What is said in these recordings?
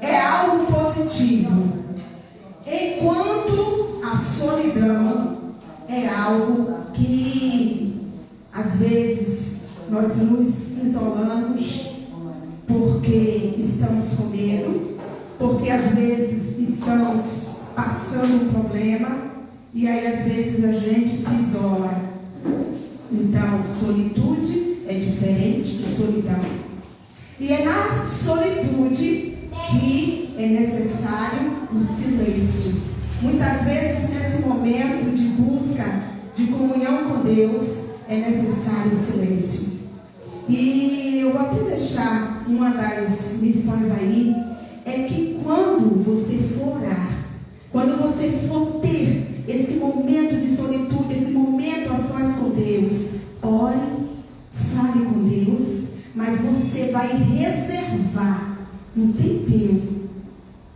é algo positivo, enquanto a solidão é algo que às vezes nós nos isolamos porque estamos com medo, porque às vezes estamos passando um problema e aí às vezes a gente se isola. Então, solitude é diferente de solidão. E é na solitude que é necessário o silêncio. Muitas vezes, nesse momento de busca de comunhão com Deus, é necessário o silêncio. E eu vou até deixar uma das missões aí, é que quando você for orar, quando você for ter esse momento de solitude, esse momento a sós com Deus, ore, fale com Deus, mas você vai reservar um tempinho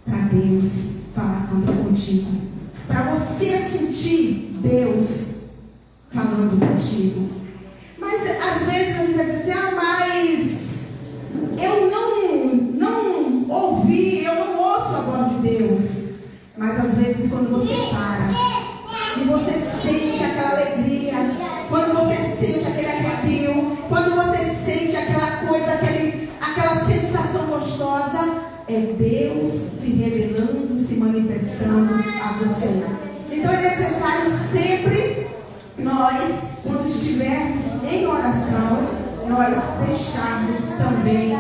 para Deus falar também contigo, para você sentir Deus falando contigo. Mas às vezes a gente vai dizer assim, mas eu não ouvi, eu não ouço a voz de Deus. Mas às vezes quando você para e você sente aquela alegria, quando você sente aquele arrepio, quando você sente aquela coisa, aquela sensação gostosa, é Deus se revelando, se manifestando a você. Então é necessário sempre nós, quando estivermos em oração, nós deixarmos também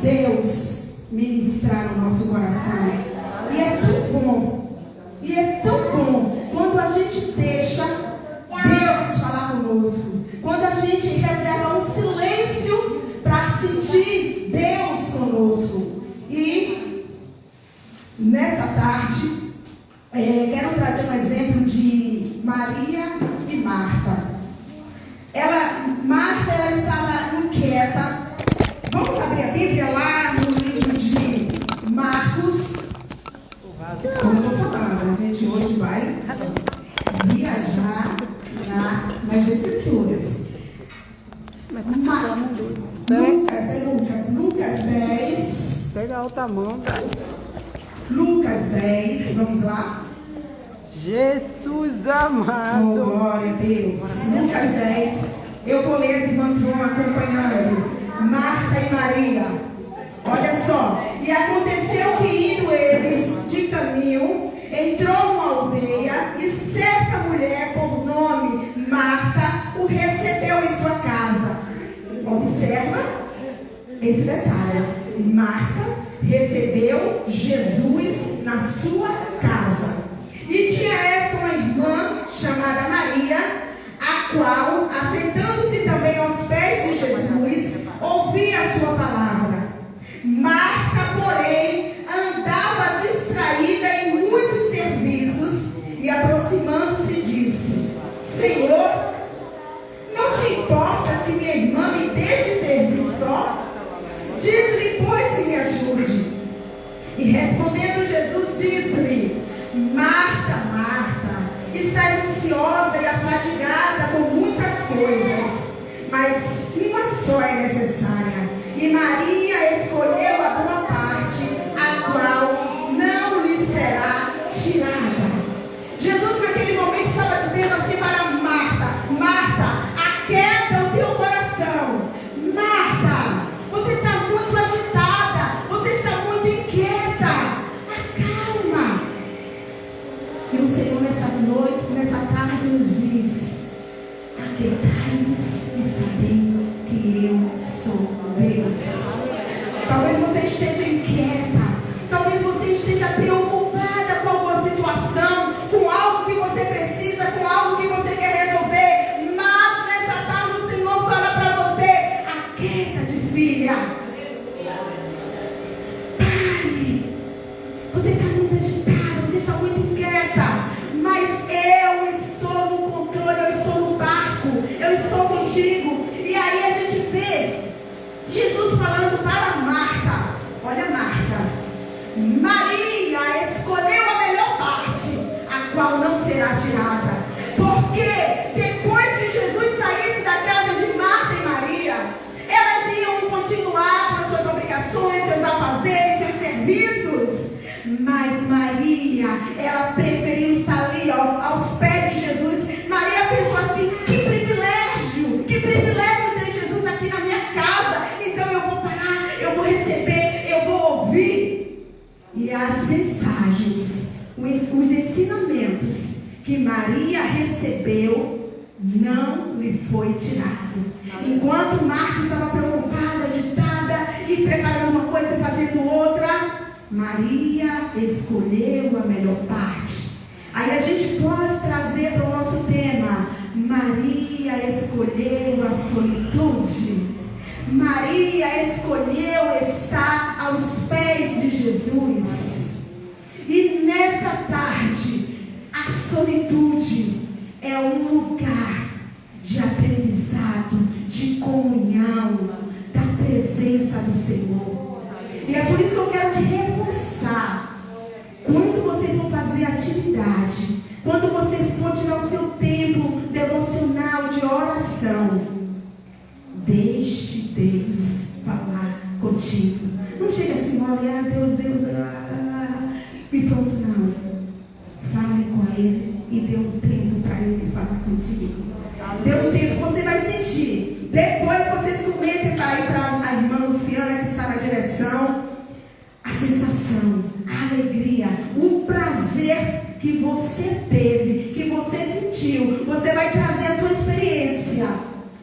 Deus ministrar no nosso coração. E é tão bom quando a gente deixa Deus falar conosco, quando a gente reserva um silêncio para sentir Deus conosco. E nessa tarde quero trazer um exemplo de Maria e Marta. Marta estava inquieta. Vamos abrir a Bíblia lá no livro de Marcos. Como eu estou falando, a gente hoje vai viajar nas Escrituras. Lucas 10. Pega a alta mão. Lucas 10, vamos lá. Jesus amado. Oh, glória a Deus. Lucas 10. Eu vou ler, as irmãs vão acompanhando. Marta e Maria. Olha só. E aconteceu que indo eles de caminho, entrou numa aldeia e certa mulher por nome Marta o recebeu em sua casa. Observa esse detalhe. Marta recebeu Jesus na sua casa. E tinha esta uma irmã chamada Maria, a qual, assentando-se também aos pés de Jesus, ouvia a sua palavra. Marta, porém, andava distraída em muitos serviços e, aproximando-se, disse: Senhor, não te importas que minha irmã me deixe servir só? Diz-lhe, pois, que me ajude. E respondendo Jesus, disse-lhe: Marta, Marta, estás ansiosa e afadigada com muitas coisas, mas uma só é necessária. E Maria escolheu a boa parte, a qual não lhe será tirada. Jesus naquele momento estava dizendo assim para Marta: Marta, aquieta o teu coração. Marta, você está muito agitada, você está muito inquieta. Acalma. E o Senhor nessa noite, nessa tarde nos diz: aquietai-vos e sabei que eu sou Deus. Talvez você esteja inquieta, talvez você esteja preocupada com alguma situação, com algo que você precisa, com algo que você quer resolver, mas nessa tarde o Senhor fala para você: aquieta-te, filha. Pare. Você está muito agitada, você está muito inquieta, mas eu estou no controle, eu estou no barco, eu estou contigo. E aí a gente vê Jesus falando para Marta: olha, Marta, Maria escolheu a melhor parte, a qual não será tirada. Porque depois que Jesus saísse da casa de Marta e Maria, elas iam continuar com as suas obrigações, seus afazeres, seus serviços. Mas Maria, ela preferiu estar ali, ó, aos pés de Jesus. Maria pensou assim: que privilégio ter Jesus aqui na minha casa. Então eu vou parar, eu vou receber, eu vou ouvir. E as mensagens, os ensinamentos que Maria recebeu não lhe foi tirado. Enquanto Marta estava preocupada, agitada e preparando uma coisa e fazendo outra, Maria escolheu a melhor parte. Aí a gente pode trazer para o nosso tema: Maria escolheu a solitude. Maria escolheu estar aos pés de Jesus. E nessa tarde, a solitude é um lugar de aprendizado, de comunhão, da presença do Senhor. E é por isso que eu quero reforçar: quando você for fazer atividade, quando você for tirar o seu tempo devocional de oração, deixe Deus falar contigo. Não chega assim, olha, Deus, e pronto, não. Fale com Ele e dê um tempo para Ele falar contigo. Dê um tempo, você vai sentir. Depois vocês comentem aí para a irmã Luciana, que está na direção, a sensação, a alegria, o prazer que você teve, que você sentiu. Você vai trazer a sua experiência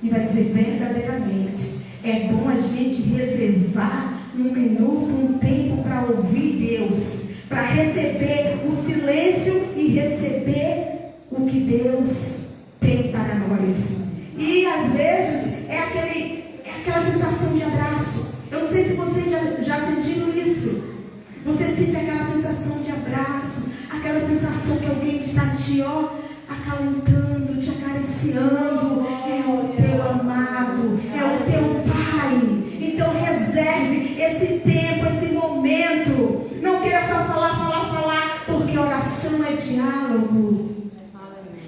e vai dizer: verdadeiramente é bom a gente reservar um minuto, um tempo para ouvir Deus, para receber o silêncio e receber o que Deus tem para nós. E às vezes é aquela sensação de abraço. Eu não sei se você já sentiu isso. Você sente aquela sensação de abraço, aquela sensação que alguém está te acalentando, te acariciando. É o teu amado, é o teu Pai. Então reserve esse tempo, esse momento. Não queira só falar, porque oração é diálogo.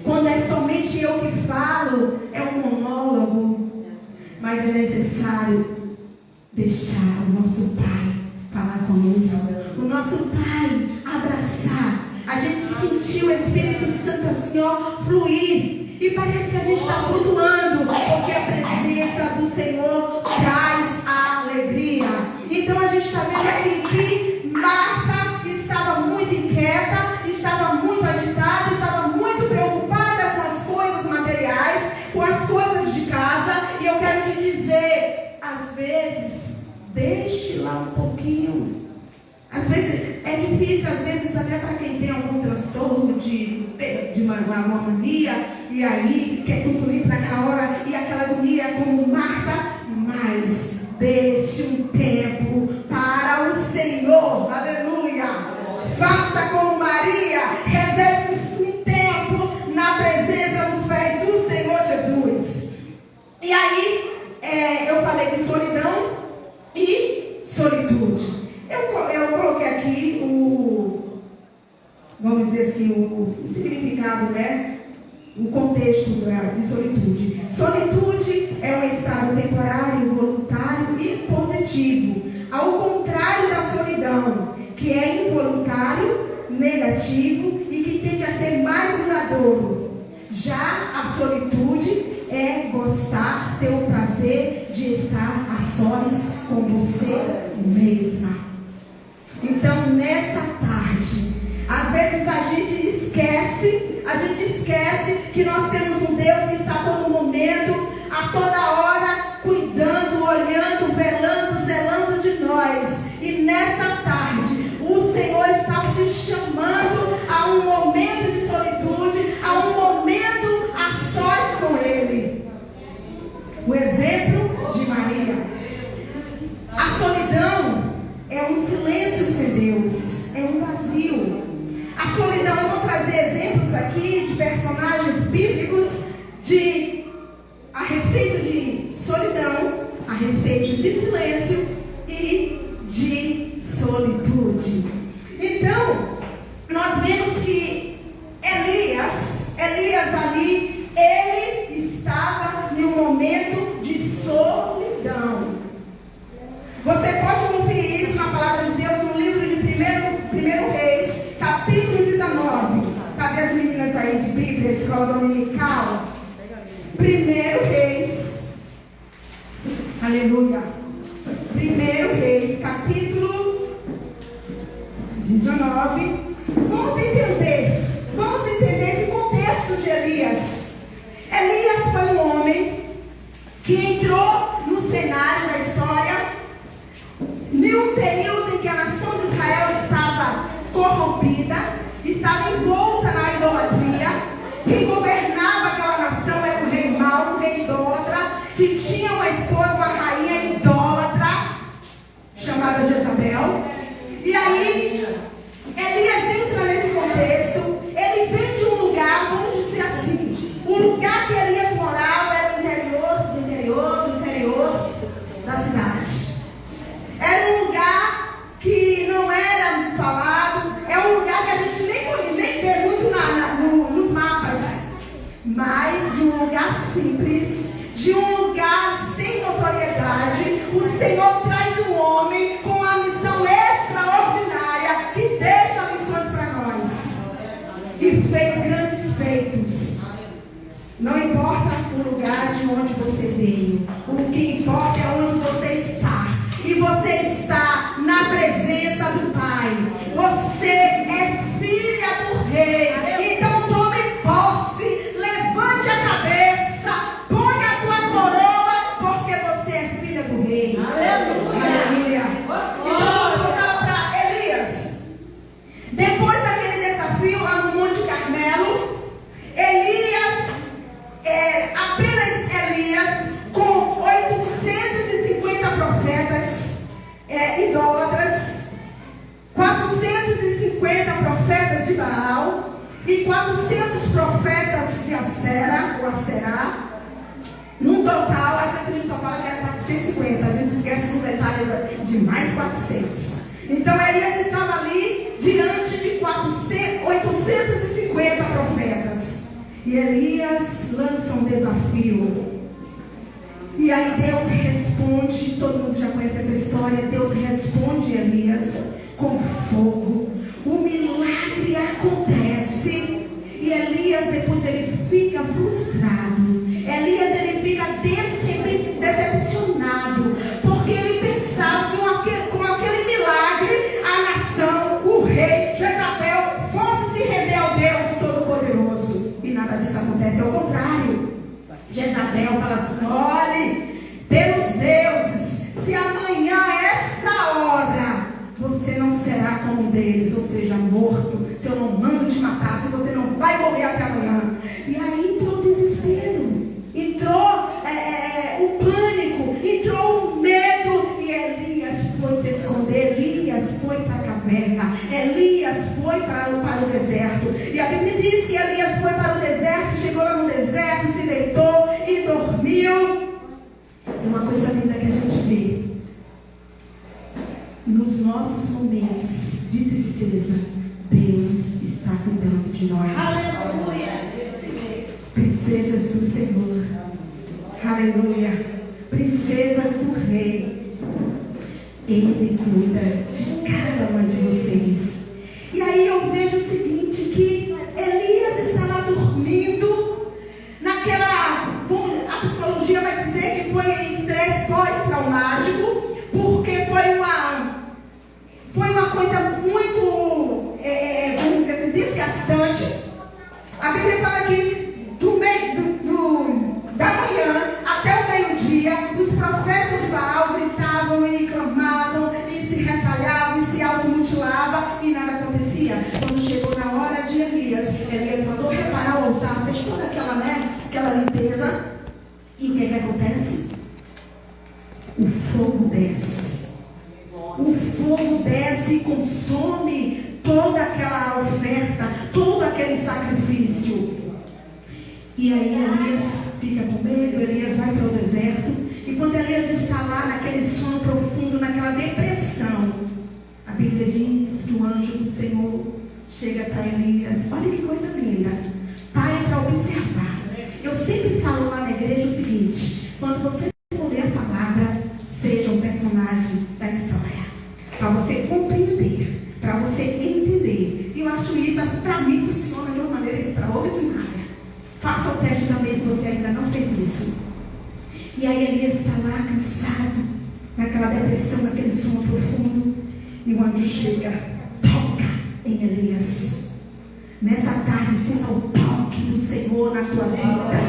Quando é somente eu que falo, é um monólogo. Mas é necessário deixar o nosso Pai falar conosco, o nosso Pai abraçar. A gente sentiu o Espírito Santo assim, fluir. E parece que a gente está flutuando, porque a presença do Senhor traz a alegria. Então a gente está vendo aqui que Marta estava muito inquieta, estava muito agitada, estava muito preocupada com as coisas materiais, com as coisas de casa. E eu quero te dizer, às vezes, deixe lá um pouquinho. Às vezes é difícil, às vezes até para quem tem algum transtorno de uma mania, e aí quer tudo limpo naquela hora, e aquela agonia como Marta. Mas deixe um tempo para o Senhor, aleluia. Faça como Maria, reserve um tempo na presença dos pés do Senhor Jesus. E aí eu falei de solidão e solitude. Eu coloquei aqui vamos dizer assim, o significado, né? O contexto de solitude. Solitude é um estado temporário, voluntário e positivo. Ao contrário da solidão, que é involuntário, negativo e que tende a ser mais duradouro. Já a solitude é gostar, ter o prazer de estar a sós com você mesma. Então, nessa tarde, às vezes a gente esquece que nós temos um Deus que está a todo momento, a toda hora, cuidando, olhando, velando, zelando de nós. E nessa tarde, o Senhor está te chamando a um momento de solitude, a um momento a sós com Ele. O exemplo de Maria. A solidão é um silêncio sem Deus, é um vazio. A solidão, eu vou trazer exemplos aqui de personagens bíblicos a respeito de solidão, a respeito de silêncio e de solitude. Então, nós vemos que Elias ali, ele estava em um momento de solidão. Você pode conferir isso na palavra de Deus no livro de 1 Reis, escola dominical. 1 Reis, aleluia. 1 Reis, capítulo 19. Vamos entender esse contexto de Elias. Elias foi um homem que entrou no cenário da história em um período em que a nação de Israel estava corrompida, estava envolta na idolatria. Quem governava aquela nação era o rei mau, um rei idólatra, que tinha uma esposa, uma rainha idólatra, chamada Jezabel. E aí, Elias entra nesse contexto. Ele vem de um lugar, vamos dizer assim, o lugar que Elias morava era o interior da cidade. Era um lugar que não era falado, é um lugar que a gente nem vê muito nos mapas, mas de um lugar simples, de um lugar sem notoriedade. O Senhor traz um homem com uma missão extraordinária, que deixa lições para nós, e fez grandes feitos. Não importa o lugar de onde você veio, o que importa é onde você está. E você está na presença do Pai. Você é filha do Rei. Então tome posse, levante a cabeça, ponha a tua coroa, porque você é filha do Rei. Aleluia. Então vamos voltar para Elias. Depois daquele desafio lá no Monte Carmelo, apenas Elias, com 850 profetas idólatras, 450 profetas de Baal e 400 profetas de Acera, ou Acerá. Num total, às vezes a gente só fala que era 450, a gente esquece no detalhe de mais 400. Então Elias estava ali diante de 850 profetas. E Elias lança um desafio. E aí Deus responde, todo mundo já conhece essa história. Deus responde Elias com fogo. O milagre acontece. E Elias depois ele fica frustrado. Elias ele fica decepcionado, porque ele pensava que com aquele milagre a nação, o rei Jezabel, fosse se render ao Deus Todo-Poderoso. E nada disso acontece, ao contrário. Jezabel fala assim: olhe, pelos deuses, se amanhã essa hora você não será como um deles, ou seja, morto, se eu não mando te matar, se você não vai morrer até amanhã. E aí entrou o desespero, entrou o pânico, entrou o medo, e Elias foi se esconder. Elias foi para a caverna, Elias foi para o deserto. E a Bíblia diz que Elias foi para o deserto, chegou lá no deserto, se deitou e dormiu. E uma coisa linda que a gente vê nos nossos momentos de tristeza: Deus está cuidando de nós. Aleluia. Princesas do Senhor, aleluia, princesas do Rei, Ele cuida de cada uma de vocês. E aí eu vejo o seguinte, que Elias está lá dormindo, a psicologia vai dizer que foi estresse pós-traumático, porque foi uma coisa muito, vamos dizer assim, desgastante. A Bíblia fala que da manhã até o meio-dia, os profetas de Baal gritavam e clamavam e se retalhavam e se automutilavam e nada acontecia. Quando chegou na hora de Elias mandou reparar o altar, fez toda aquela limpeza. E o que acontece? O fogo desce. O fogo desce e consome toda aquela oferta, todo aquele sacrifício. E aí Elias fica com medo, Elias vai para o deserto. E quando Elias está lá naquele sono profundo, naquela depressão, a Bíblia diz que o anjo do Senhor chega para Elias. Olha que coisa linda. Pare para observar. Eu sempre falo lá na igreja o seguinte: quando você for ler a palavra, seja um personagem da história, para você compreender, para você entender. E eu acho isso, para mim, funciona de uma maneira extraordinária. teste da mesa, você ainda não fez isso. E aí Elias está lá cansado, naquela depressão, naquele sono profundo, e o anjo chega, toca em Elias. Nessa tarde, sinta o toque do Senhor na tua vida.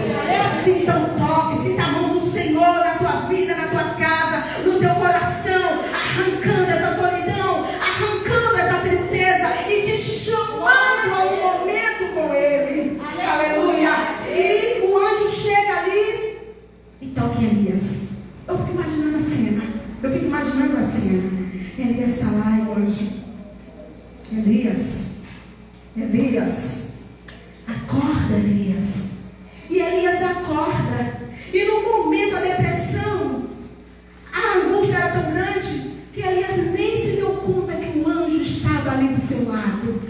Sinta o toque, sinta a mão do Senhor na tua vida, na tua casa, no teu coração, arrancando essa solidão, arrancando essa tristeza e te chamando a um momento com Ele. Aleluia! E o anjo chega ali e toca em Elias. Eu fico imaginando a cena. Elias está lá e o anjo. Elias, acorda, Elias. E Elias acorda. E no momento, a depressão, a angústia era tão grande que Elias nem se deu conta que o anjo estava ali do seu lado.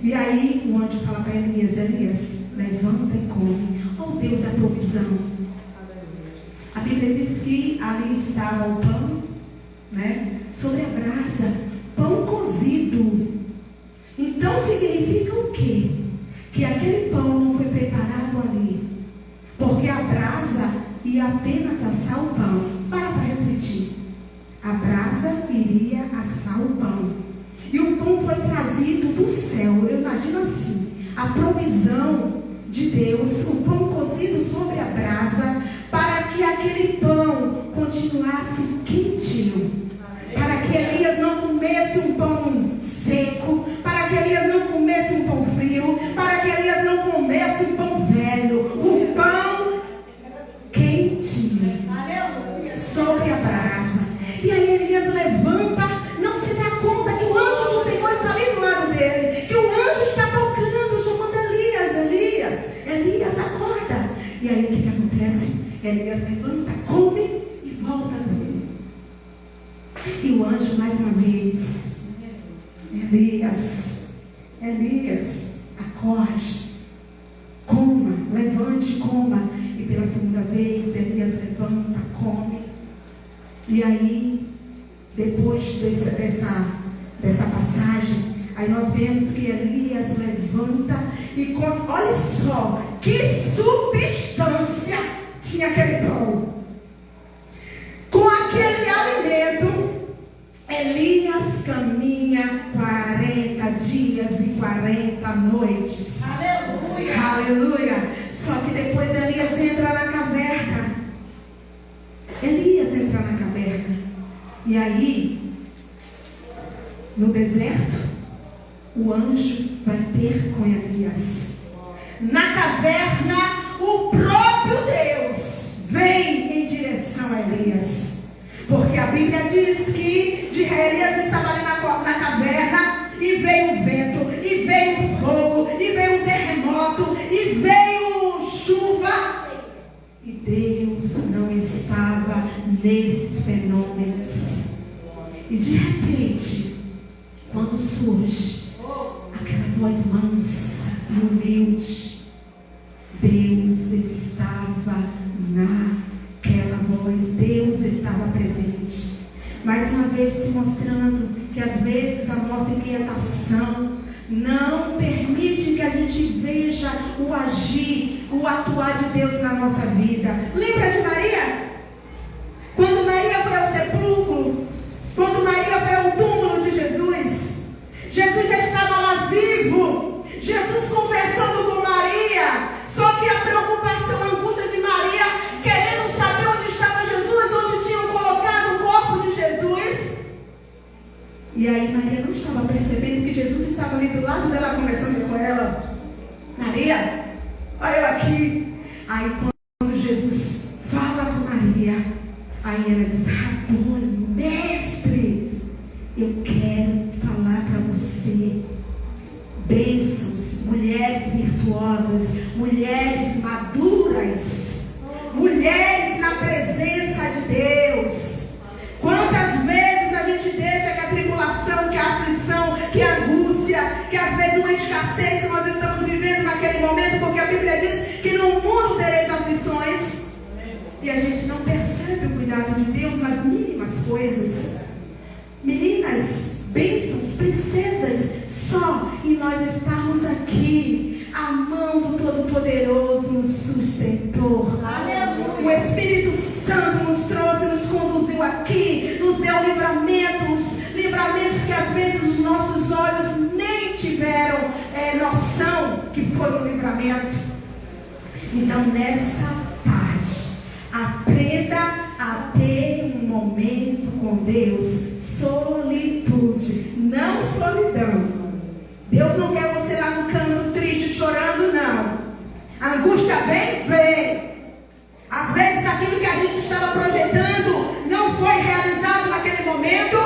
E aí o anjo fala para Elias: levanta e come. Oh Deus da provisão. A Bíblia diz que ali estava o pão, sobre a brasa, pão cozido. Então significa o quê? Que aquele pão não foi preparado ali, porque a brasa ia apenas assar o pão. Para refletir. A brasa iria assar o pão, e o pão foi trazido do céu. Eu imagino assim, a provisão de Deus, o pão cozido sobre a brasa, para que aquele pão continuasse quentinho, para que Elias não comesse um pão seco, para que Elias não comesse um pão frio, para que Elias não comesse um pão velho, um pão quentinho sobre a brasa. E aí Elias levanta, não se dá conta que o anjo do Senhor está ali do lado dele, que o anjo está tocando, chamando Elias, acorda. E aí o que acontece? Elias levanta, come e volta a dormir. E o anjo mais uma vez: Elias, acorde, coma, levante, coma. E pela segunda vez Elias levanta, come. E aí, depois dessa passagem, aí nós vemos que Elias levanta e olha só que substância tinha aquele pão. Com aquele alimento, Elias caminha 40 dias e 40 noites. Aleluia! Só que depois Elias entra na caverna. E aí, no deserto, o anjo vai ter com Elias. Na caverna, o próprio Deus vem em direção a Elias. Porque a Bíblia diz que Elias estava ali na caverna, e veio o vento, e veio o fogo, e veio o terremoto, e veio chuva. E Deus não estava nesses fenômenos. E de repente, quando surge aquela voz mansa e humilde, Deus estava naquela voz, Deus estava presente. Mais uma vez se mostrando que às vezes a nossa inquietação não permite que a gente veja o agir, o atuar de Deus na nossa vida. Lembra de Maria? Quando Maria foi ao sepulcro, quando Maria foi ao túmulo de Jesus, Jesus já estava lá vivo, Jesus conversando com Maria. Só que a preocupação, a angústia de Maria, querendo saber onde estava Jesus, onde tinham colocado o corpo de Jesus. E aí Maria não estava percebendo que Jesus estava ali do lado dela, conversando com ela. Maria, olha eu aqui. Aí quando Jesus fala com Maria, aí ela diz: Rabone, mestre, eu quero falar para você bênçãos, mulheres virtuosas, mulheres maduras, mulheres na presença de Deus. Quantas vezes a gente deixa que a tribulação, que a aflição, que a angústia, que às vezes uma escassez que nós estamos vivendo naquele momento, porque a Bíblia diz que no mundo tereis aflições, e a gente não percebe o cuidado de Deus nas mínimas coisas. Meninas, bênçãos, princesas, só em nós estarmos aqui, a mão do Todo-Poderoso nos sustentou. O Espírito Santo nos trouxe, nos conduziu aqui, nos deu livramentos que às vezes os nossos olhos nem tiveram noção que foi um livramento. Então nessa tarde, aprenda a ter um momento com Deus. Solitude, não solidão. Deus não quer você lá no canto triste, chorando, não. A angústia vem. Às vezes aquilo que a gente estava projetando não foi realizado naquele momento.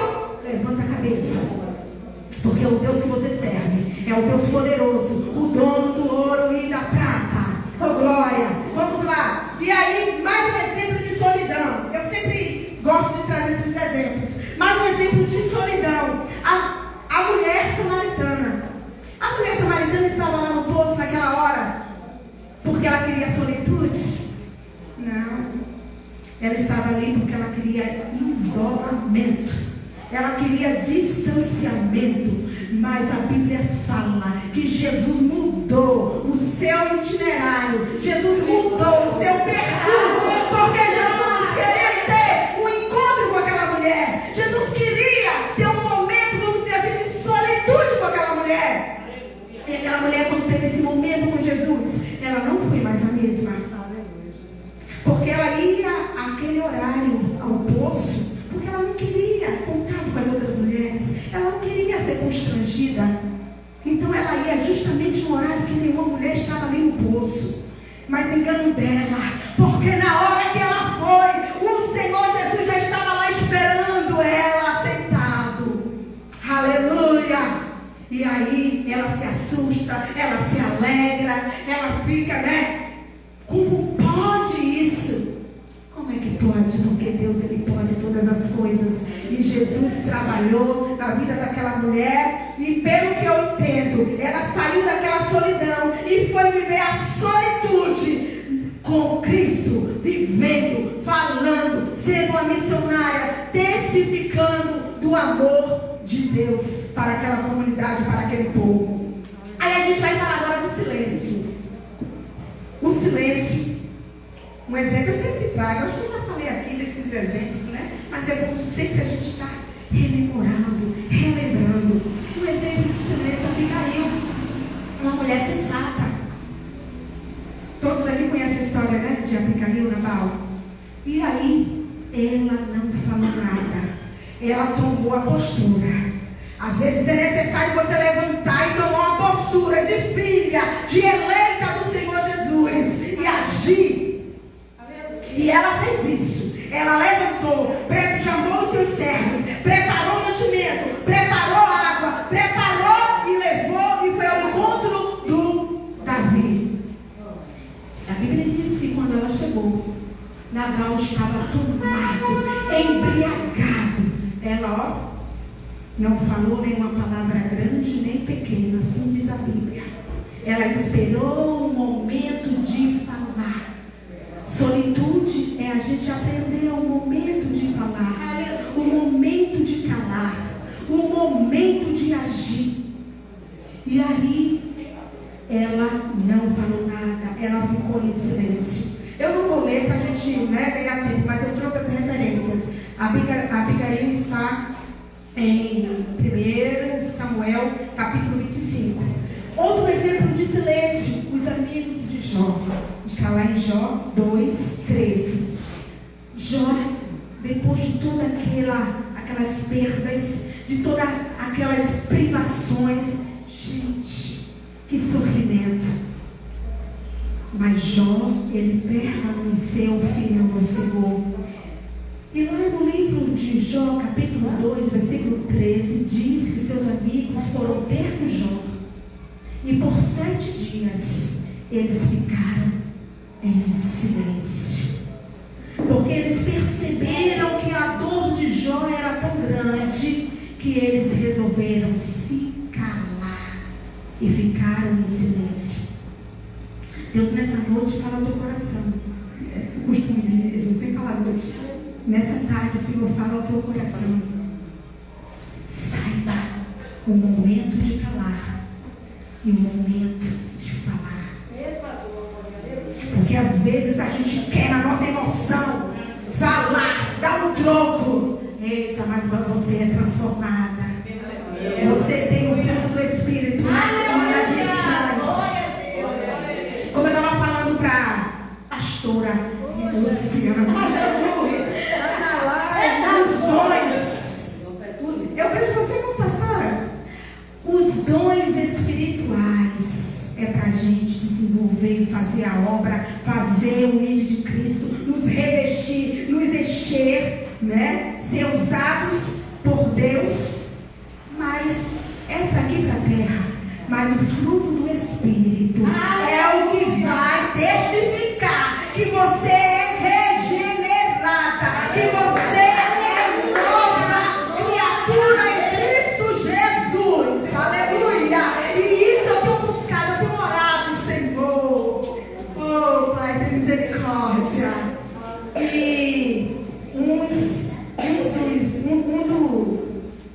Levanta a cabeça, porque o Deus que você serve é o Deus poderoso, o dono do ouro e da prata. Oh glória, vamos lá. E aí, mais um exemplo de solidão. Eu sempre gosto de trazer esses exemplos. Mais um exemplo de solidão. A mulher samaritana. A mulher samaritana estava lá no poço naquela hora porque ela queria solitude? Não. Ela estava ali porque ela queria isolamento. Ela queria distanciamento. Mas a Bíblia fala que Jesus mudou o seu itinerário. Jesus mudou o seu percurso. Porque Jesus queria ter um encontro com aquela mulher. Jesus queria ter um momento, vamos dizer assim, de solitude com aquela mulher. E aquela mulher, quando teve esse momento com Jesus, ela não foi mais a mesma. Porque ela ia àquele horário ao poço, porque ela não queria contato com as outras mulheres. Ela não queria ser constrangida. Então ela ia justamente no horário que nenhuma mulher estava ali no poço. Mas engano dela, porque na hora que ela foi, o Senhor Jesus já estava lá esperando ela, sentado. Aleluia! E aí ela se assusta, ela se alegra, ela fica, como pode isso? Como é que pode? Porque Deus, Ele pode todas as coisas. E Jesus trabalhou na vida daquela mulher. E pelo que eu entendo, ela saiu daquela solidão e foi viver a solitude com Cristo, vivendo, falando, sendo uma missionária, testificando do amor de Deus para aquela comunidade, para aquele povo. Aí a gente vai falar agora do silêncio. O silêncio, um exemplo eu sempre trago. Acho que eu já falei aqui desses exemplos, mas é bom sempre a gente estar rememorando, relembrando. Um exemplo de silêncio, Abigail, uma mulher sensata. Todos aqui conhecem a história, de Abigail, Nabal. E aí, ela não falou nada. Ela tomou a postura. Às vezes é necessário você levantar e tomar uma postura de filha, de eleita do Senhor Jesus e agir. E ela fez isso. Ela levantou, chamou os seus servos, preparou mantimento, preparou água, preparou e levou e foi ao encontro do Davi. A Bíblia diz que quando ela chegou, Nabal estava tomado, embriagado. Ela, não falou nenhuma palavra grande nem pequena, assim diz a Bíblia. Ela esperou o momento de falar. Solitude é a gente aprender o momento de falar, o momento de calar, o momento de agir. E aí, ela não falou nada, ela ficou em silêncio. Eu não vou ler para a gente ganhar tempo, mas eu trouxe as referências. A Abigail está em 1 Samuel, capítulo 25. Outro exemplo de silêncio, os amigos de Jó. Está lá em Jó 2:13. Jó, depois de todas aquelas perdas, de todas aquelas privações, gente, que sofrimento. Mas Jó, ele permaneceu fiel ao Senhor. E lá no livro de Jó, capítulo 2, versículo 13, diz que seus amigos foram ter com Jó. E por 7 dias, eles ficaram em silêncio. Porque eles perceberam que a dor de Jó era tão grande, que eles resolveram se calar e ficaram em silêncio. Deus, nessa noite, fala ao teu coração. Costume de Jesus, sem falar noite. Nessa tarde, o Senhor fala ao teu coração. Saiba o momento de calar. e o momento de falar. Porque às vezes a gente quer, na nossa emoção, falar, dar um troco. Eita, mas você é transformada. Você tem o fruto do Espírito, uma das missões. Como eu estava falando para a pastora Luciana, os dons, eu vejo você como pastora, os dons espirituais é para a gente desenvolver, fazer a obra, fazer o índio de Cristo, nos revestir, nos encher, né? Ser usados por Deus, mas é para aqui, para a terra. Mas o fruto do Espírito é o que vai testificar que você é regenerada, que você é nova criatura em Cristo Jesus. Aleluia! E isso eu tenho buscado, eu tenho orado, Senhor. Oh, Pai, tem misericórdia. E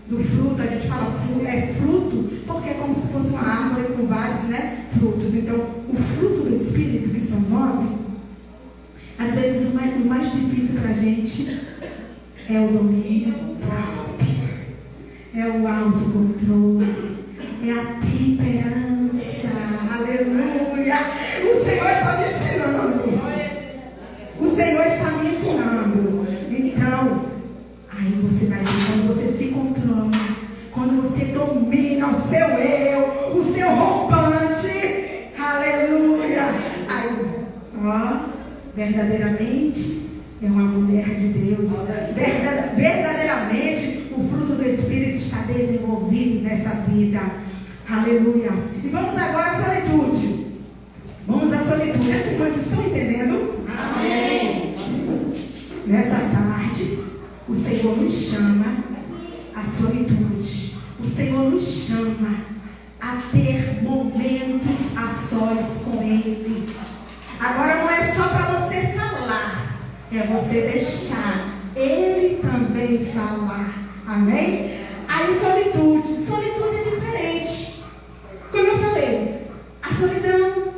do fruto, a gente fala é fruto, porque é como se fosse uma árvore com vários, né, frutos. Então, o fruto do Espírito, que são 9, às vezes o mais difícil para a gente é o domínio próprio, é o autocontrole, é a temperança. Aleluia! O Senhor está me ensinando. O Senhor está me ensinando. Então, aí você vai ver, quando você se controla, quando você domina o seu eu, o seu rompante, aleluia. Aí, ó, verdadeiramente é uma mulher de Deus. Verdadeiramente o fruto do Espírito está desenvolvido nessa vida. Aleluia. E vamos agora à solitude. Vamos à solitude. As irmãs estão entendendo? Amém. Nessa tarde, o Senhor nos chama à solitude. O Senhor nos chama a ter momentos a sós com Ele. Agora não é só para você falar, é você deixar Ele também falar. Amém? Aí solitude. Solitude é diferente. Como eu falei, a solidão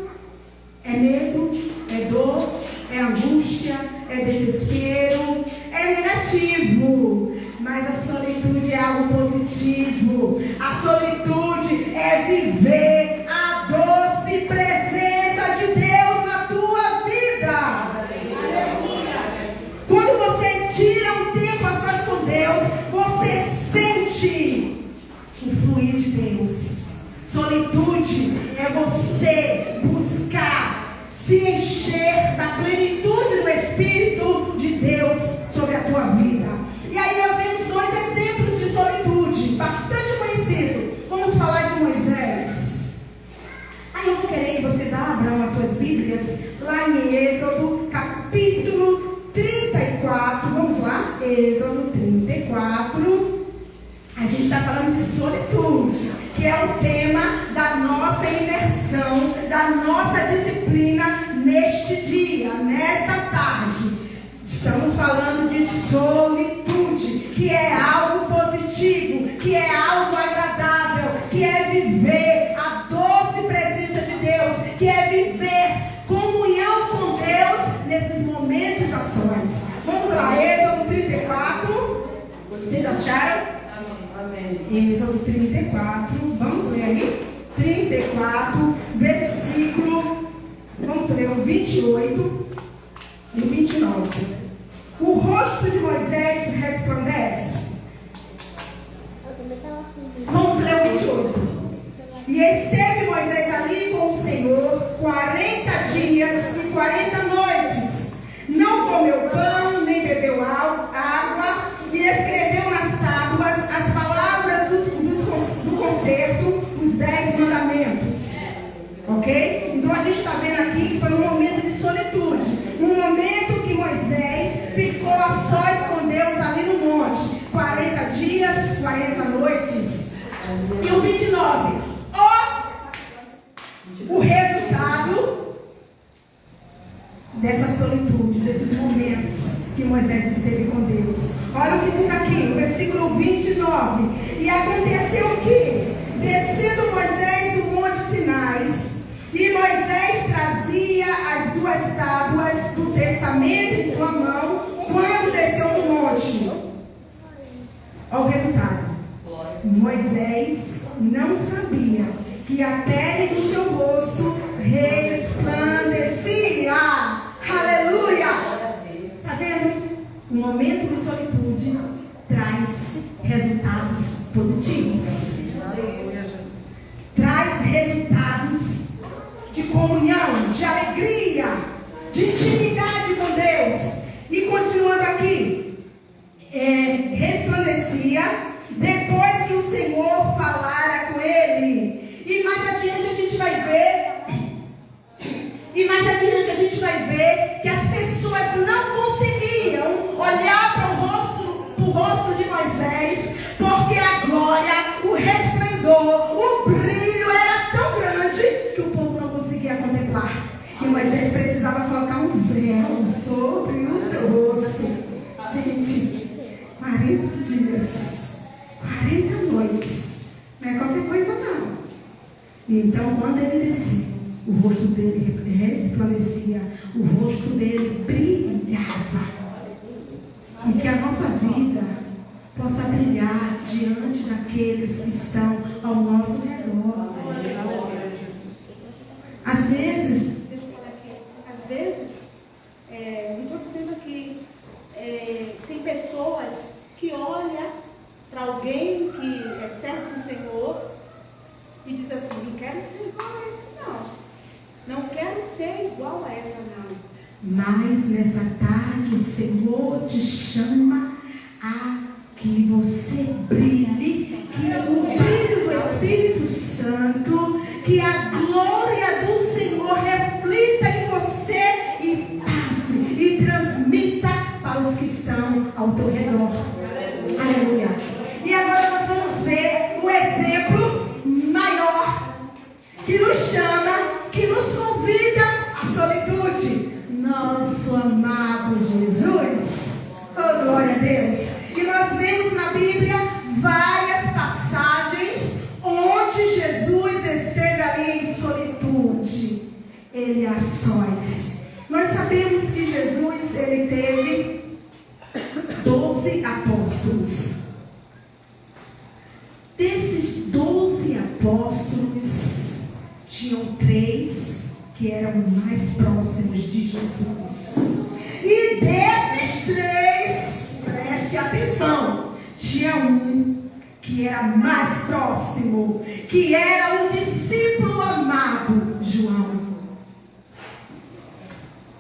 é medo, é dor, é angústia, é desespero, é negativo. Mas a solitude é algo positivo. A solitude é viver a doce presença de Deus na tua vida. Quando você tira um tempo a sós com Deus, você sente o fluir de Deus. Solitude é você buscar se encher da plenitude do Espírito de Deus sobre a tua vida. E aí nós vemos 2 exemplos de solitude, bastante conhecidos. Vamos falar de Moisés. Aí eu vou querer que vocês abram as suas Bíblias lá em Êxodo, capítulo 34. Vamos lá? Êxodo 34. A gente está falando de solitude, que é o tema da nossa imersão, da nossa disciplina neste dia, nesta tarde. Estamos falando de solitude, que é algo positivo, que é algo agradável, que é viver a doce presença de Deus, que é viver comunhão com Deus nesses momentos a sós. Vamos lá, Êxodo 34. Vocês acharam? Amém. Êxodo 34, vamos ler aí? 34, versículo, vamos ler o 28 e o 29. O rosto de Moisés resplandece. Vamos ler o 28. E esteve Moisés ali com o Senhor 40 dias e 40 noites. Não comeu pão, nem bebeu água, e escreveu nas tábuas as palavras do concerto, os 10 mandamentos. Ok? Então a gente está vendo aqui que foi um momento de solitude. Um momento que Moisés ficou a sós com Deus ali no monte. 40 dias, 40 noites. E o 29. O resultado dessa solitude, desses momentos que Moisés esteve com Deus. Olha o que diz aqui, o versículo 29. E aconteceu que, descendo Moisés do monte Sinai, tinha as 2 tábuas do testamento em sua mão quando desceu do monte. Olha o resultado. Moisés não sabia que a pele do seu rosto resplandecia. Aleluia! Está vendo? Um momento de solitude traz resultados positivos. Traz resultados de comunhão, de alegria, de intimidade com Deus. E continuando aqui, resplandecia depois que o Senhor falara com ele. E mais adiante a gente vai ver que as pessoas não conseguiam olhar para o rosto de Moisés, porque a glória, o resplendor, o brilho era tão grande que o povo não conseguia contemplar. E Moisés precisava colocar um véu sobre o seu rosto. Gente, 40 dias, 40 noites, não é qualquer coisa não. Então quando ele descia, o rosto dele resplandecia, o rosto dele brilhava. E que a nossa vida possa brilhar diante daqueles que estão ao nosso redor. Às vezes, não estou dizendo aqui, tem pessoas que olham para alguém que é servo do Senhor e diz assim: não quero ser igual a esse não. Não quero ser igual a essa não. Mas nessa tarde o Senhor te chama a que você brilhe, que o brilho do Espírito Santo, que a glória do Senhor reflita em você e passe e transmita para os que estão ao teu redor. Aleluia. E agora nós vamos ver um exemplo maior que nos chama, que nos convida à solitude. Nosso amado Jesus. Oh, glória a Deus. E nós vemos na Bíblia várias passagens onde Jesus esteve ali em solitude. Ele a sós. Nós sabemos que Jesus, ele teve 12 apóstolos. Desses 12 apóstolos, tinham 3 que eram mais próximos de Jesus. E desses 3, preste atenção, tinha um que era mais próximo, que era o discípulo amado, João.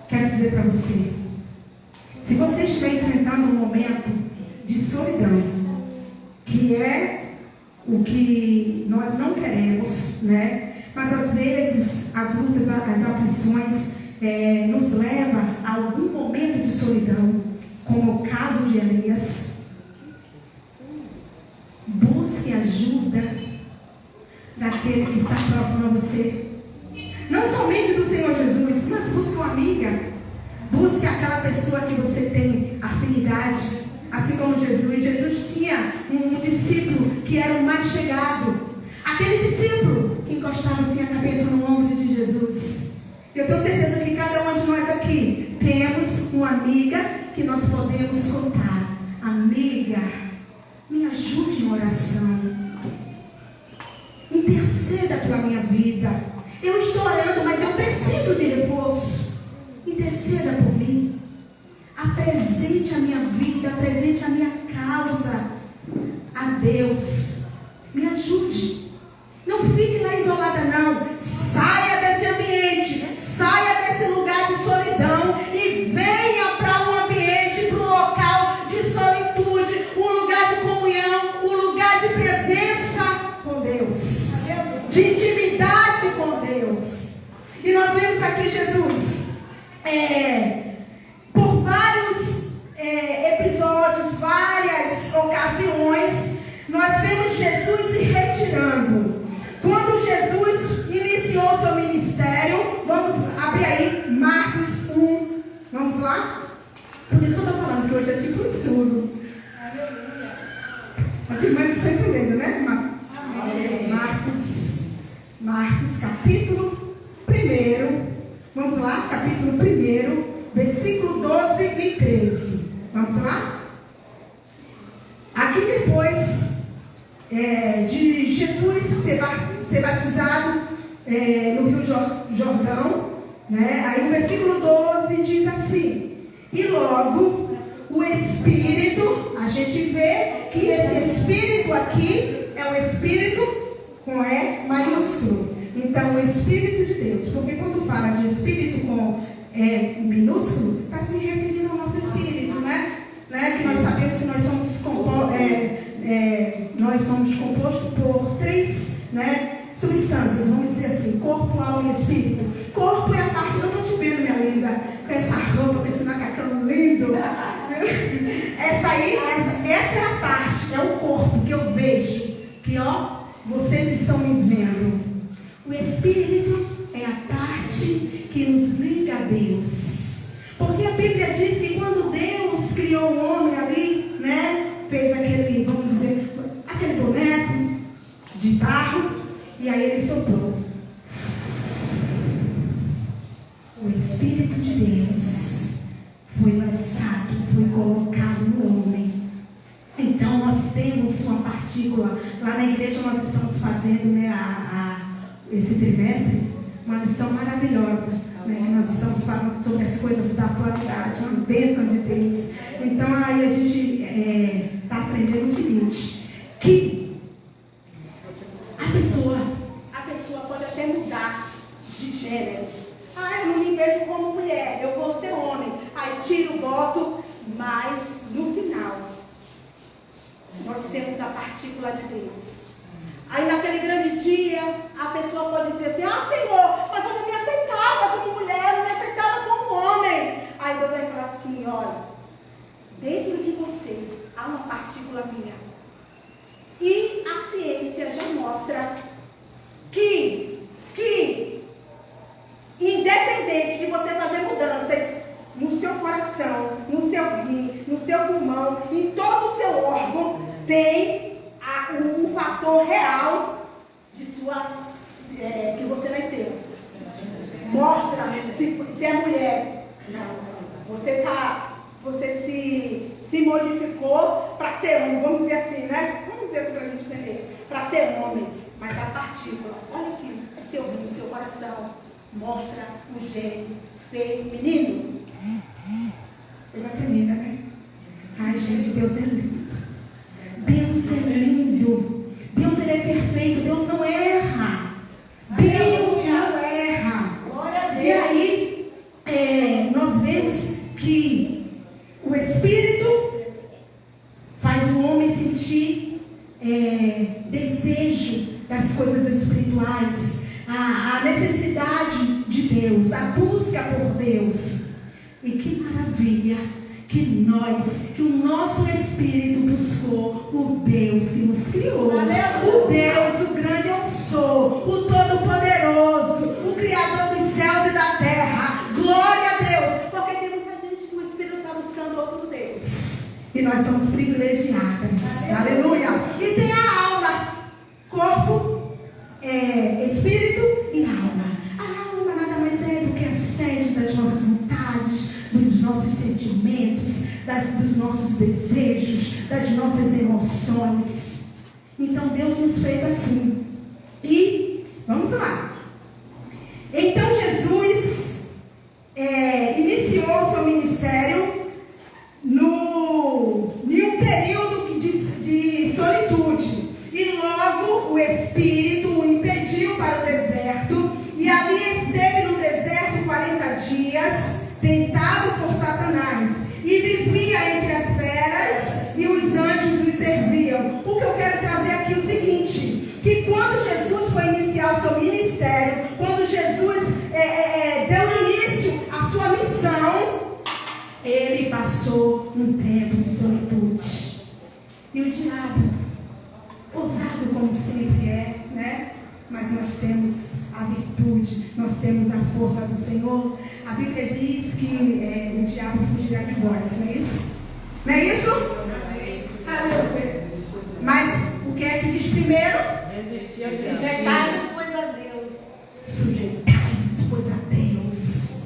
Quero dizer para você, se você estiver enfrentando um momento de solidão, que é o que nós não queremos, né? Mas às vezes as lutas, as aflições nos levam a algum momento de solidão, como o caso de Elias. Busque ajuda daquele que está próximo a você. Não somente do Senhor Jesus, mas busque uma amiga. Busque aquela pessoa que você tem afinidade, assim como Jesus. Jesus tinha um discípulo que era o mais chegado. Aquele discípulo que encostava assim a cabeça no ombro de Jesus. Eu tenho certeza que cada um de nós aqui temos uma amiga que nós podemos contar. Amiga, me ajude em oração. Interceda pela minha vida. Eu estou orando, mas eu preciso de reforço. Interceda por mim. Apresente a minha vida, apresente a minha causa a Deus. Me ajude. Não fique lá isolada não. Saia desse ambiente, saia desse lugar de solidão e venha para um ambiente, para um local de solitude, um lugar de comunhão, um lugar de presença com Deus, de intimidade com Deus. E nós vemos aqui Jesus por vários episódios, várias ocasiões, nós vemos Jesus se retirando. Quando Jesus iniciou seu ministério, vamos abrir aí Marcos 1, vamos lá? Por isso que eu estou falando que hoje é tipo um estudo. As irmãs estão entendendo, né? Marcos capítulo 1, vamos lá. lá, capítulo 1, versículo 12 e 13. Vamos lá? Aqui depois de Jesus ser batizado no Rio Jordão, né? Aí o versículo 12 diz assim: e logo o Espírito, a gente vê que esse Espírito aqui é o Espírito com E maiúsculo. Então, o Espírito de Deus, porque quando fala de Espírito com E minúsculo, está se referindo ao nosso Espírito, né? Que nós sabemos que nós somos compostos por 3, né, substâncias, vamos dizer assim: corpo, alma e espírito. Corpo é a parte, eu estou te vendo, minha linda, com essa roupa, com esse macacão lindo. Essa é a parte, é o corpo que eu vejo, que vocês estão me vendo. O Espírito é a parte que nos liga a Deus. Porque a Bíblia diz que quando Deus criou o homem ali, né, fez aquele, vamos dizer, aquele boneco de barro, e aí ele soprou. O Espírito de Deus foi lançado, foi colocado no homem. Então nós temos uma partícula. Lá na igreja nós estamos fazendo, né, esse trimestre, uma lição maravilhosa, né? Nós estamos falando sobre as coisas da atualidade, uma bênção de Deus. Então aí a gente está aprendendo o seguinte, que a pessoa pode até mudar de gênero. Eu não me vejo como mulher, eu vou ser homem. Aí tiro, boto, mas no final nós temos a partícula de Deus. Aí naquele grande dia, a pessoa pode dizer assim: Senhor, mas eu não me aceitava como mulher, eu não me aceitava como homem. Aí Deus vai falar assim: olha, dentro de você há uma partícula minha. E a ciência já mostra que independente de você fazer mudanças no seu coração, no seu rim, no seu pulmão, em todo o seu órgão, tem um fator real de que você nasceu. Mostra se é mulher. Não. Você se modificou para ser homem, vamos dizer assim, né? Vamos dizer assim para a gente entender. Para ser homem. Mas a partícula, olha aqui, é seu rim, seu coração, mostra o gênero feminino. Coisa tremenda, né? Ai, gente, Deus é lindo. Deus é lindo. Deus, ele é perfeito. Deus não erra. Deus não erra. E aí, nós vemos que o Espírito faz o homem sentir desejo das coisas espirituais, a necessidade de Deus, a busca por Deus. E que maravilha que o nosso Espírito buscou o Deus que nos criou, o Deus, o grande eu sou, o Todo-Poderoso, o Criador dos céus e da terra. Glória a Deus, porque tem muita gente que o Espírito está buscando outro Deus, e nós somos privilegiadas. Aleluia. E tem a alma, corpo, espírito e alma. A alma nada mais é do que a sede das nossas vontades, dos nossos sentimentos, dos nossos desejos, das nossas emoções. Então Deus nos fez assim. E vamos lá. Então Jesus iniciou o seu ministério em um período de solitude. E logo o Espírito o impediu para o deserto. E ali esteve no deserto 40 dias, tentado por Satanás, e vivia entre as feras, e os anjos o serviam. O que eu quero trazer aqui é o seguinte, que quando Jesus foi iniciar o seu ministério, quando Jesus deu início à sua missão, ele passou um tempo de solitude. E o diabo, ousado como sempre né? Mas nós temos a virtude, nós temos a força do Senhor. A Bíblia diz que o diabo fugirá de vós, não é isso? Não é isso? Aleluia. Mas o que é que diz primeiro? Sujeitai-vos, pois, a Deus. Sujeitai-vos, pois, a Deus.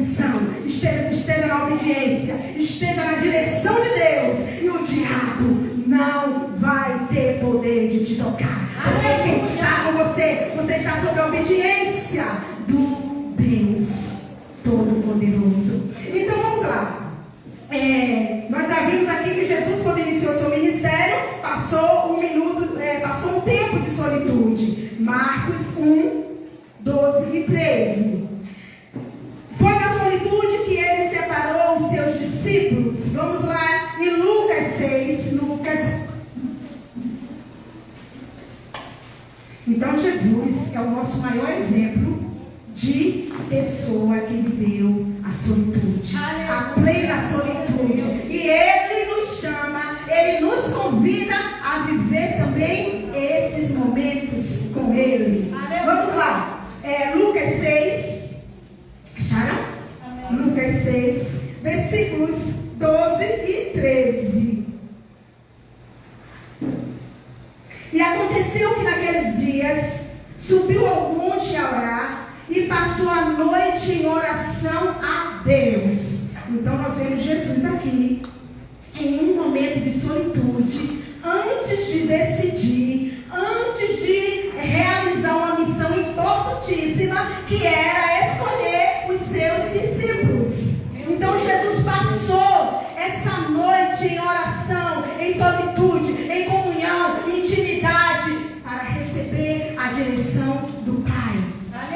atenção, esteja na obediência, esteja na direção de Deus, e o diabo não vai ter poder de te tocar. Porque quem está com você, você está sob a obediência do Deus Todo-Poderoso. Então vamos lá. Nós já vimos aqui que Jesus, quando iniciou seu ministério, passou um tempo de solitude. Marcos 1, 12 e 13. Foi na solitude que ele separou os seus discípulos. Vamos lá em Lucas 6. Então Jesus é o nosso maior exemplo de pessoa que viveu a solitude, a plena solitude. E ele nos chama, ele nos convida a viver também esses momentos com ele. Vamos lá, Lucas 6, acharam? Lucas 6, versículos 12 e 13. E aconteceu que naqueles dias subiu ao monte a orar e passou a noite em oração a Deus. Então nós vemos Jesus aqui em um momento de solitude, antes de decidir, antes de realizar uma missão importantíssima, que era escolher os seus discípulos. Então Jesus passou essa noite em oração, em solitude, em comunhão, em intimidade, para receber a direção do Pai.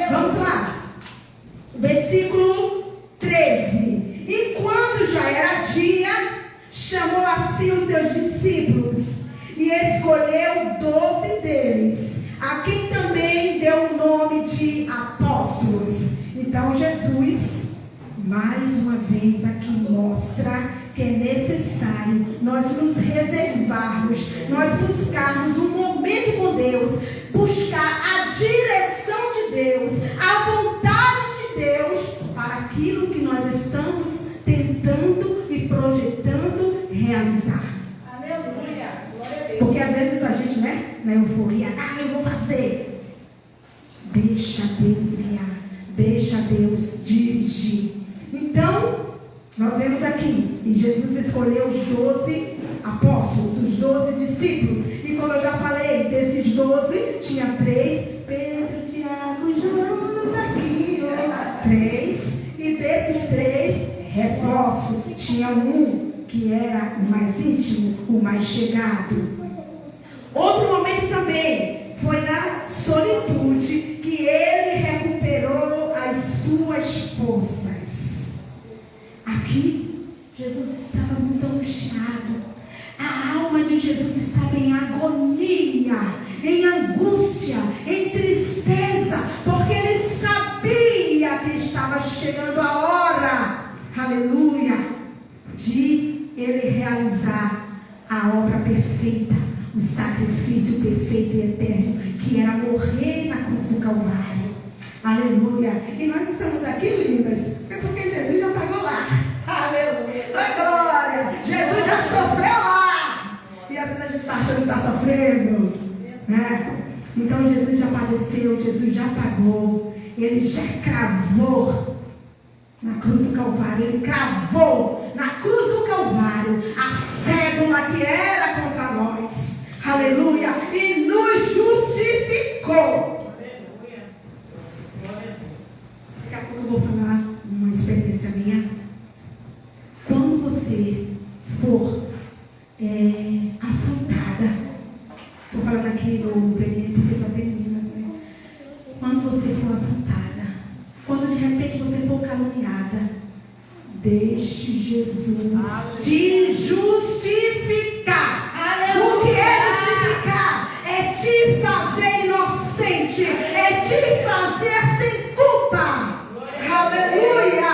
Vamos lá, versículo 13. E quando já era dia, chamou a si os seus discípulos e escolheu 12 deles, a quem também deu o nome de apóstolos. Então Jesus, mais uma vez aqui, mostra que é necessário nós nos reservarmos, nós buscarmos um momento com Deus, buscar a direção de Deus, a vontade de Deus para aquilo que nós estamos tentando e projetando realizar. Aleluia! Porque às vezes a gente, na euforia, eu vou fazer. Deixa Deus guiar, deixa Deus dirigir. Então, nós vemos aqui, e Jesus escolheu os 12 apóstolos, os 12 discípulos. E como eu já falei, desses 12, tinha 3, Pedro, Tiago, João, Marquinhos, 3. E desses 3, reforço, tinha um que era o mais íntimo, o mais chegado. Outro momento também foi na solitude que ele recuperou as suas forças. Aqui, Jesus estava muito angustiado. A alma de Jesus estava em agonia, em angústia, em tristeza, porque ele sabia que estava chegando a hora, aleluia, de ele realizar a obra perfeita, o sacrifício perfeito e eterno, que era morrer na cruz do Calvário. Aleluia. E nós estamos aqui, lindas, porque Jesus já pagou lá. Aleluia! Glória! Jesus já sofreu lá. E às vezes a gente está achando que está sofrendo, né? Então Jesus já padeceu, Jesus já pagou. Ele já cravou na cruz do Calvário. Ele cravou na cruz do Calvário a cédula que era contra nós. Aleluia! E nos justificou. Daqui a pouco eu vou falar uma experiência minha. Quando você for afrontada, estou falando aqui no feminino porque só tem meninas, né? Quando você for afrontada, quando de repente você for caluniada, deixe Jesus te justificar. O que é justificar? É te fazer inocente, é te fazer sem culpa. Aleluia!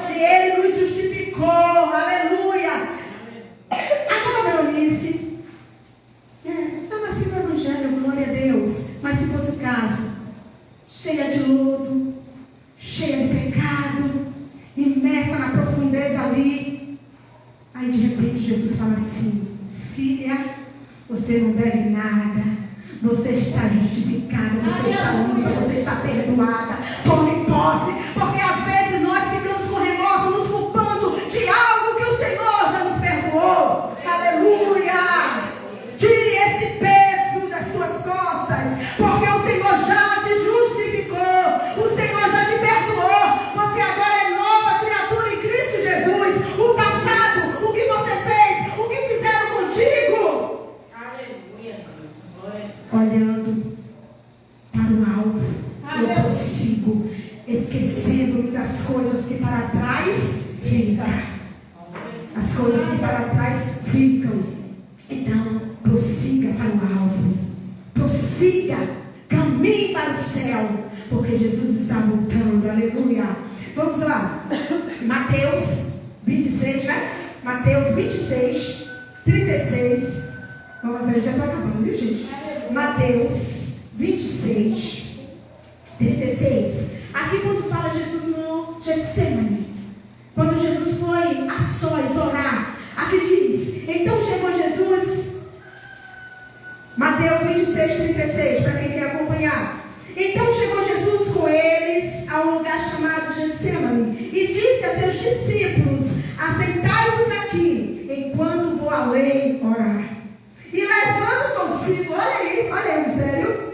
E ele nos justificou, aleluia. Aquela Veronice, eu nasci no Evangelho, glória a Deus. Mas se fosse o caso, cheia de lodo, cheia de pecado, imersa na profundeza ali. Aí de repente Jesus fala assim: filha, você não deve nada. Você está justificada, você está limpa, você está perdoada. Tome posse, porque às vezes nós ficamos com obras, porque o Senhor já te justificou, o Senhor já te perdoou. Você agora é nova criatura em Cristo Jesus. O passado, o que você fez, o que fizeram contigo. Aleluia. Olhando para o alvo, eu prossigo, esquecendo-me das coisas que para trás ficam. As coisas que para trás ficam. Então, prossiga para o alvo. Prossiga. Caminhe para o céu. Porque Jesus está voltando. Aleluia. Vamos lá. Mateus 26, né? Mateus 26, 36. Vamos aí, já está acabando, viu, gente? Mateus 26, 36. Aqui quando fala Jesus no Getsemane. Quando Jesus foi a sós orar, aqui diz, então chegou Jesus, Mateus 26, 36, para quem quer acompanhar. Então chegou Jesus com eles a um lugar chamado Getsemane e disse a seus discípulos, assentai-vos aqui, enquanto vou além orar. E levando consigo, olha aí, sério,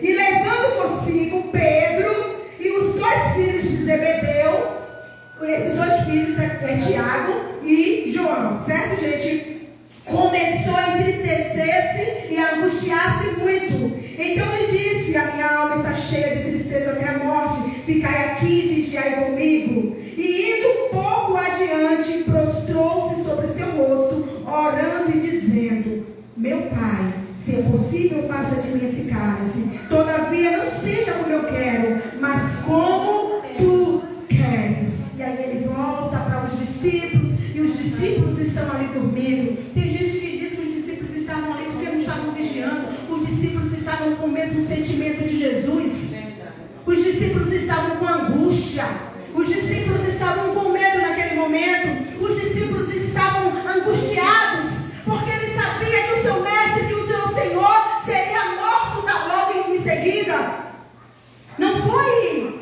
e levando consigo Pedro e os dois filhos de Zebedeu. Esses dois filhos é Tiago e João, certo, gente? Começou a entristecer-se e a angustiar-se muito. Então lhe disse, a minha alma está cheia de tristeza até a morte, ficai aqui e vigiai comigo. E indo um pouco adiante, prostrou-se sobre seu rosto, orando e dizendo, meu Pai, se é possível, passa de mim esse cálice. Todavia não seja como eu quero, mas como tu queres. E aí ele volta para os discípulos, e os discípulos estão ali dormindo. Tem gente que diz que os discípulos estavam ali porque não estavam vigiando. Os discípulos estavam com o mesmo sentimento de Jesus. Os discípulos estavam com angústia. Os discípulos estavam com medo naquele momento. Os discípulos estavam angustiados, porque eles sabiam que o seu mestre, que o seu Senhor seria morto logo em seguida. Não foi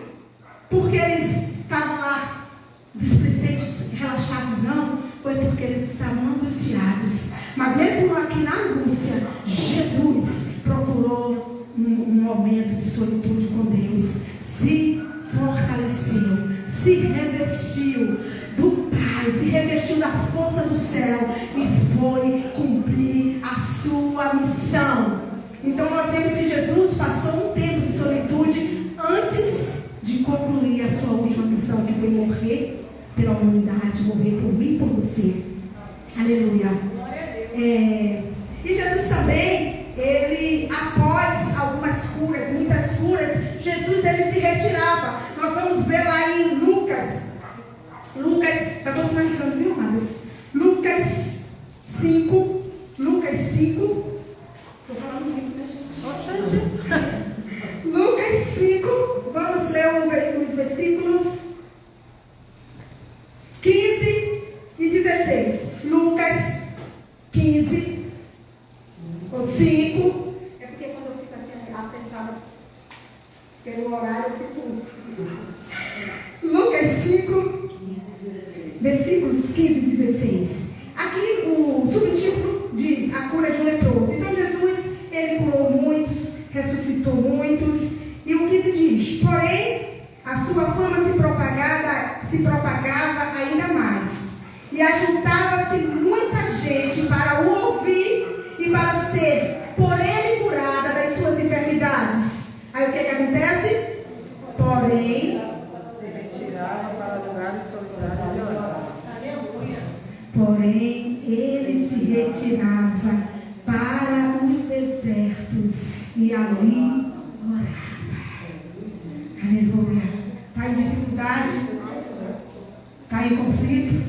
porque eles estavam lá displicentes, relaxados, não. Foi porque eles estavam angustiados. Mas mesmo aqui na angústia, Jesus procurou um momento de solitude com Deus. Se fortaleceu, se revestiu do Pai, se revestiu da força do céu e foi cumprir a sua missão. Então nós vemos que Jesus passou um tempo de solitude antes de concluir a sua última missão, que foi morrer pela humanidade, morrer por mim e por você. Aleluia. E Jesus também, ele, após algumas curas, muitas curas, Jesus ele se retirava. Nós vamos ver lá em Lucas, já estou finalizando, viu, amadas? Lucas 5, estou falando muito, né, gente? Lucas 5, vamos ler os versículos 15 e 16. Lucas 15, 5. É porque quando eu fico assim apressada pelo horário, eu fico. Lucas 5, versículos 15 e 16. Aqui o subtítulo diz a cura de um leproso. Então Jesus, ele curou muitos, ressuscitou muitos. E o 15 diz, porém, a sua fama se propagava ainda mais. E ajuntava-se muita gente para o ouvir e para ser por ele curada das suas enfermidades. Aí o que acontece? Porém, Se retirava para lugares solitários e orava. Porém, ele se retirava para os desertos e ali orava. Aleluia. Está em dificuldade? Está em conflito?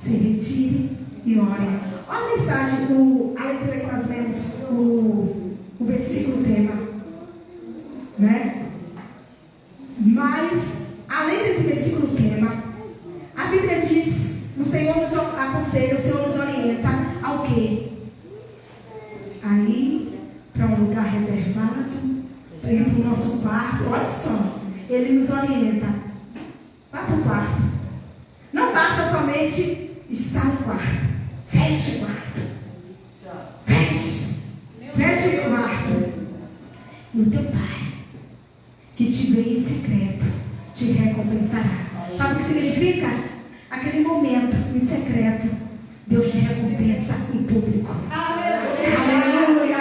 Se retire e ore. Olha a mensagem, a leitura que nós lemos, o versículo tema, né? Mas, além desse versículo tema, a Bíblia diz, o Senhor nos aconselha, o Senhor nos orienta ao quê? A ir para um lugar reservado, para ir para o nosso quarto. Olha só, Ele nos orienta. Vá para o quarto. Não basta somente estar no quarto. Feche o quarto. Feche o quarto. no teu Pai, que te vê em secreto, te recompensará. Sabe o que significa? Aquele momento em secreto, Deus te recompensa em público. Aleluia!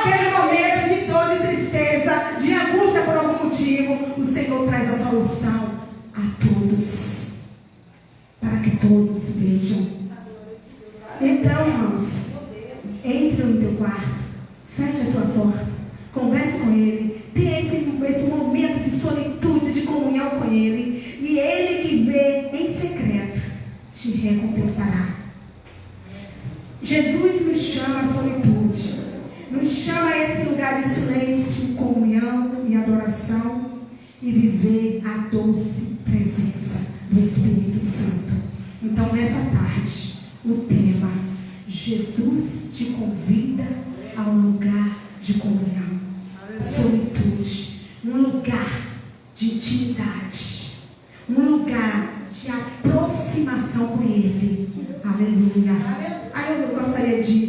Aquele momento de dor, de tristeza, de angústia por algum motivo, o Senhor traz a solução a todos, para que todos vejam. Então, irmãos, entre no teu quarto, feche a tua porta, converse com Ele, tenha esse momento de solitude, de comunhão com Ele, e Ele que vê em secreto te recompensará. Jesus nos chama à solitude, nos chama a esse lugar de silêncio, comunhão e adoração, e viver a doce presença do Espírito Santo. Então, nessa tarde, o tema: Jesus te convida a um lugar de comunhão, solitude, um lugar de intimidade, um lugar de aproximação com Ele. Aleluia. Aí eu gostaria de